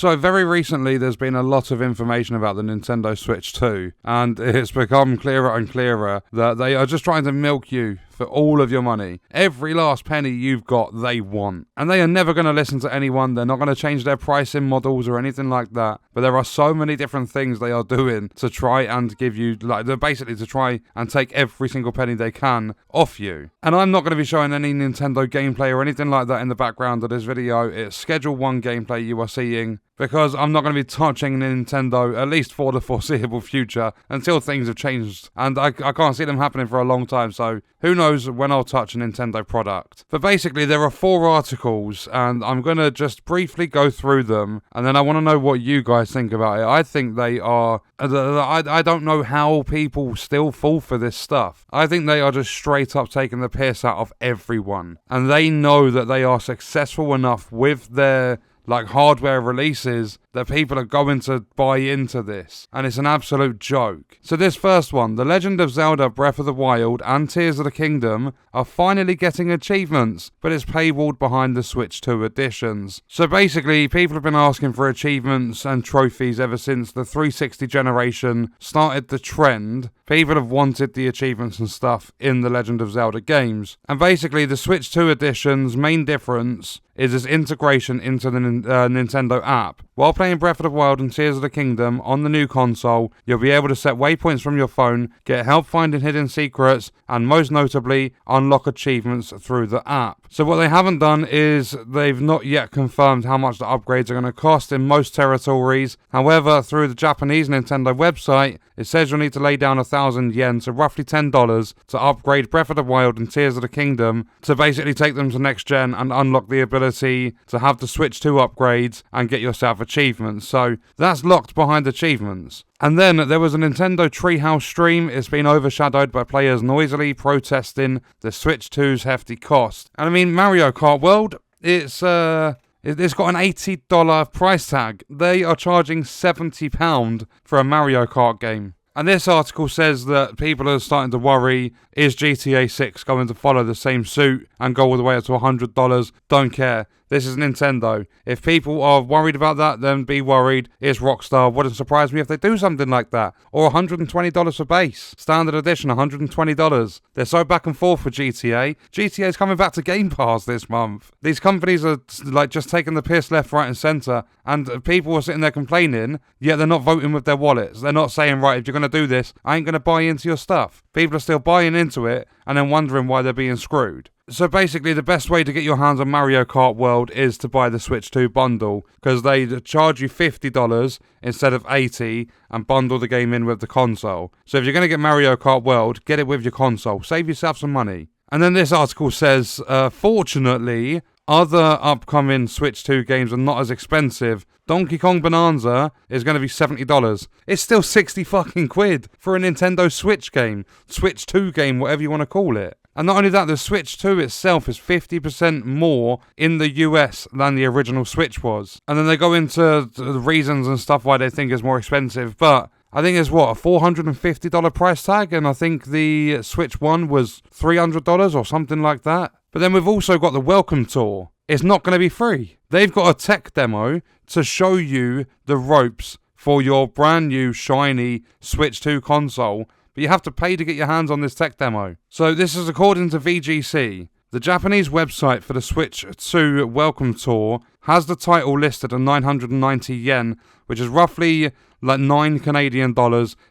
So very recently there's been a lot of information about the Nintendo Switch 2, and it's become clearer and clearer that they are just trying to milk you for all of your money. Every last penny you've got, they want. And they are never going to listen to anyone. They're not going to change their pricing models or anything like that. But there are so many different things they are doing to try and give you, like, they're basically to try and take every single penny they can off you. And I'm not going to be showing any Nintendo gameplay or anything like that in the background of this video. It's Schedule 1 gameplay you are seeing, because I'm not going to be touching Nintendo, at least for the foreseeable future, until things have changed. And I can't see them happening for a long time, so who knows when I'll touch a Nintendo product. But basically, there are 4 articles, and I'm going to just briefly go through them, and then I want to know what you guys think about it. I think they are... I don't know how people still fall for this stuff. I think they are just straight up taking the piss out of everyone. And they know that they are successful enough with their hardware releases that people are going to buy into this, and it's an absolute joke. So this first one, The Legend of Zelda Breath of the Wild and Tears of the Kingdom are finally getting achievements, but it's paywalled behind the Switch 2 editions. So basically, people have been asking for achievements and trophies ever since the 360 generation started the trend. People have wanted the achievements and stuff in the Legend of Zelda games. And basically, the Switch 2 edition's main difference is its integration into the Nintendo app. While playing Breath of the Wild and Tears of the Kingdom on the new console, you'll be able to set waypoints from your phone, get help finding hidden secrets, and most notably, unlock achievements through the app. So what they haven't done is they've not yet confirmed how much the upgrades are going to cost in most territories. However, through the Japanese Nintendo website, it says you'll need to lay down 1,000 yen, so roughly $10, to upgrade Breath of the Wild and Tears of the Kingdom to basically take them to next gen and unlock the ability to have the Switch 2 upgrades and get yourself achievements. So that's locked behind achievements. And then there was a Nintendo Treehouse stream. It's been overshadowed by players noisily protesting the Switch 2's hefty cost. And I mean, Mario Kart World, it's got an $80 price tag. They are charging £70 for a Mario Kart game. And this article says that people are starting to worry, is GTA 6 going to follow the same suit and go all the way up to $100? Don't care. This is Nintendo. If people are worried about that, then be worried. It's Rockstar. Wouldn't surprise me if they do something like that. Or $120 for base. Standard edition, $120. They're so back and forth with GTA. GTA is coming back to Game Pass this month. These companies are just taking the piss left, right and centre. And people are sitting there complaining, yet they're not voting with their wallets. They're not saying, right, if you're going to do this, I ain't going to buy into your stuff. People are still buying into it and then wondering why they're being screwed. So basically, the best way to get your hands on Mario Kart World is to buy the Switch 2 bundle, because they charge you $50 instead of $80 and bundle the game in with the console. So if you're going to get Mario Kart World, get it with your console. Save yourself some money. And then this article says, fortunately, other upcoming Switch 2 games are not as expensive. Donkey Kong Bonanza is going to be $70. It's still 60 fucking quid for a Nintendo Switch game. Switch 2 game, whatever you want to call it. And not only that, the Switch 2 itself is 50% more in the US than the original Switch was. And then they go into the reasons and stuff why they think it's more expensive. But I think it's a $450 price tag. And I think the Switch 1 was $300 or something like that. But then we've also got the Welcome Tour. It's not going to be free. They've got a tech demo to show you the ropes for your brand new shiny Switch 2 console. But you have to pay to get your hands on this tech demo. So this is according to VGC. The Japanese website for the Switch 2 Welcome Tour has the title listed at 990 yen, which is roughly like $9 Canadian.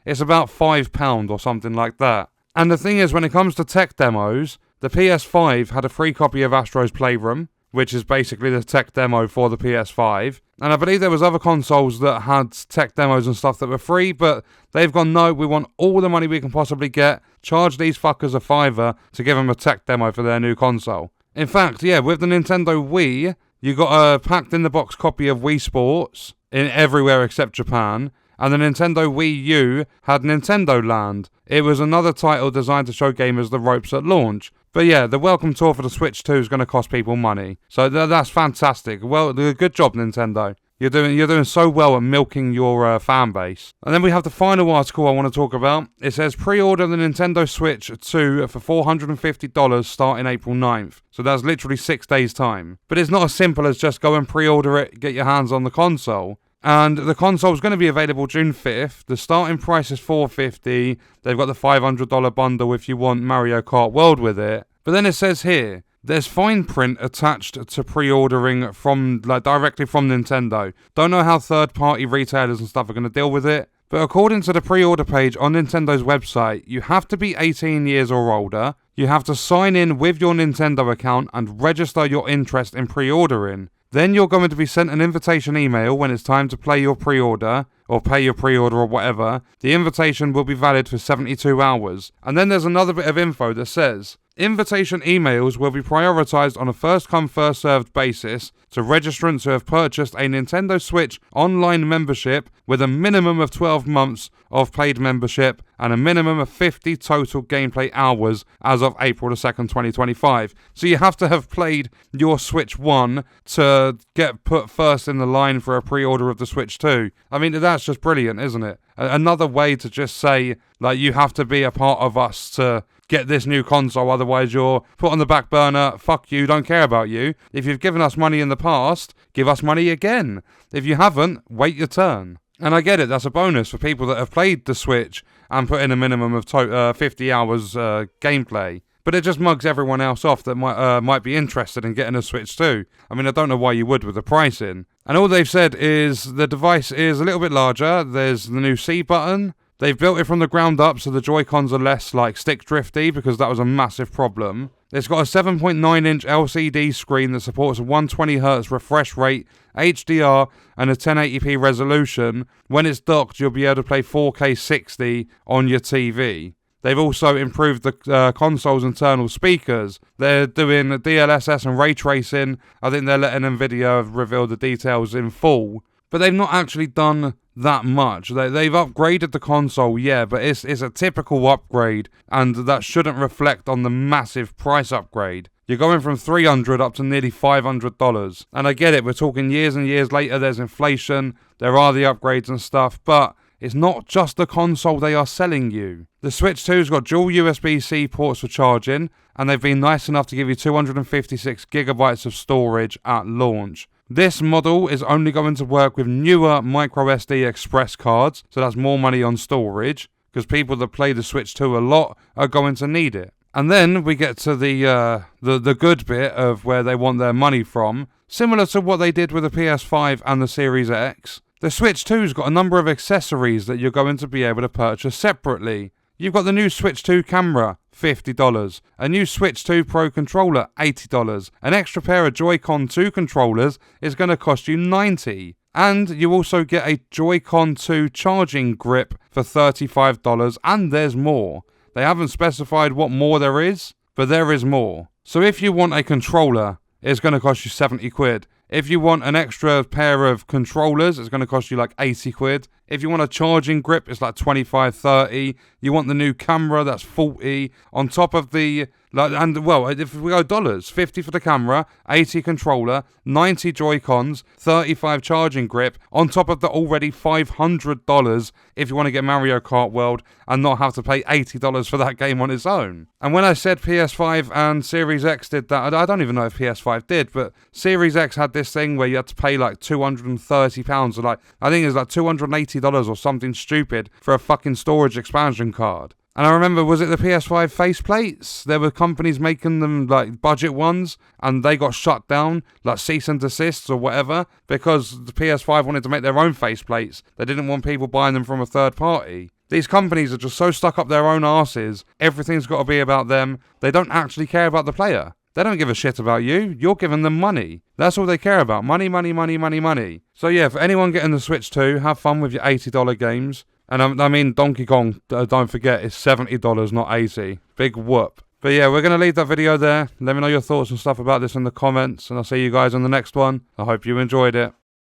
It's about £5 or something like that. And the thing is, when it comes to tech demos, the PS5 had a free copy of Astro's Playroom, which is basically the tech demo for the PS5. And I believe there was other consoles that had tech demos and stuff that were free, but they've gone, no, we want all the money we can possibly get, charge these fuckers $5 to give them a tech demo for their new console. In fact, yeah, with the Nintendo Wii, you got a packed-in-the-box copy of Wii Sports in everywhere except Japan, and the Nintendo Wii U had Nintendo Land. It was another title designed to show gamers the ropes at launch. But yeah, the Welcome Tour for the Switch 2 is going to cost people money. So that's fantastic. Well, good job, Nintendo. You're doing so well at milking your fan base. And then we have the final article I want to talk about. It says pre-order the Nintendo Switch 2 for $450 starting April 9th. So that's literally 6 days time. But it's not as simple as just go and pre-order it, get your hands on the console. And the console is going to be available June 5th. The starting price is $450. They've got the $500 bundle if you want Mario Kart World with it. But then it says here, there's fine print attached to pre-ordering from directly from Nintendo. Don't know how third-party retailers and stuff are going to deal with it. But according to the pre-order page on Nintendo's website, you have to be 18 years or older. You have to sign in with your Nintendo account and register your interest in pre-ordering. Then you're going to be sent an invitation email when it's time to play your pre-order, or pay your pre-order or whatever. The invitation will be valid for 72 hours. And then there's another bit of info that says, invitation emails will be prioritized on a first-come, first-served basis to registrants who have purchased a Nintendo Switch online membership with a minimum of 12 months of paid membership and a minimum of 50 total gameplay hours as of April the 2nd, 2025. So you have to have played your Switch 1 to get put first in the line for a pre-order of the Switch 2. I mean, that's just brilliant, isn't it? Another way to just say, like, you have to be a part of us to get this new console, otherwise you're put on the back burner. Fuck you, don't care about you. If you've given us money in the past, give us money again. If you haven't, wait your turn. And I get it, that's a bonus for people that have played the Switch and put in a minimum of 50 hours gameplay. But it just mugs everyone else off that might be interested in getting a Switch too. I mean, I don't know why you would with the pricing. And all they've said is the device is a little bit larger. There's the new C button. They've built it from the ground up so the Joy-Cons are less like stick drifty because that was a massive problem. It's got a 7.9-inch LCD screen that supports a 120Hz refresh rate, HDR and a 1080p resolution. When it's docked, you'll be able to play 4K 60 on your TV. They've also improved the console's internal speakers. They're doing DLSS and ray tracing. I think they're letting NVIDIA reveal the details in full. But they've not actually done that much. They've upgraded the console, yeah, but it's a typical upgrade, and that shouldn't reflect on the massive price upgrade. You're going from $300 up to nearly $500. And I get it, we're talking years and years later, there's inflation, there are the upgrades and stuff, but it's not just the console they are selling you. The Switch 2's got dual USB-C ports for charging, and they've been nice enough to give you 256 gigabytes of storage at launch. This model is only going to work with newer microSD express cards, so that's more money on storage, because people that play the Switch 2 a lot are going to need it. And then we get to the good bit of where they want their money from, similar to what they did with the PS5 and the Series X. The Switch 2's got a number of accessories that you're going to be able to purchase separately. You've got the new Switch 2 camera, $50. A new Switch 2 Pro controller, $80. An extra pair of Joy-Con 2 controllers is going to cost you $90. And you also get a Joy-Con 2 charging grip for $35, and there's more. They haven't specified what more there is, but there is more. So if you want a controller, it's going to cost you 70 quid. If you want an extra pair of controllers, it's going to cost you like 80 quid. If you want a charging grip, it's like 25, 30. You want the new camera, that's 40. On top of the, if we go dollars, 50 for the camera, 80 controller, 90 Joy-Cons, 35 charging grip, on top of the already $500 if you want to get Mario Kart World and not have to pay $80 for that game on its own. And when I said PS5 and Series X did that, I don't even know if PS5 did, but Series X had this thing where you had to pay like £230 or like, I think it was like $280 or something stupid for a fucking storage expansion card. And I remember, was it the PS5 faceplates? There were companies making them like budget ones, and they got shut down, like cease and desists or whatever, because the PS5 wanted to make their own faceplates. They didn't want people buying them from a third party. These companies are just so stuck up their own arses. Everything's got to be about them. They don't actually care about the player. They don't give a shit about you. You're giving them money. That's all they care about. Money, money, money, money, money. So yeah, for anyone getting the Switch 2, have fun with your $80 games. And I mean, Donkey Kong, don't forget, is $70, not $80. Big whoop. But yeah, we're going to leave that video there. Let me know your thoughts and stuff about this in the comments. And I'll see you guys on the next one. I hope you enjoyed it.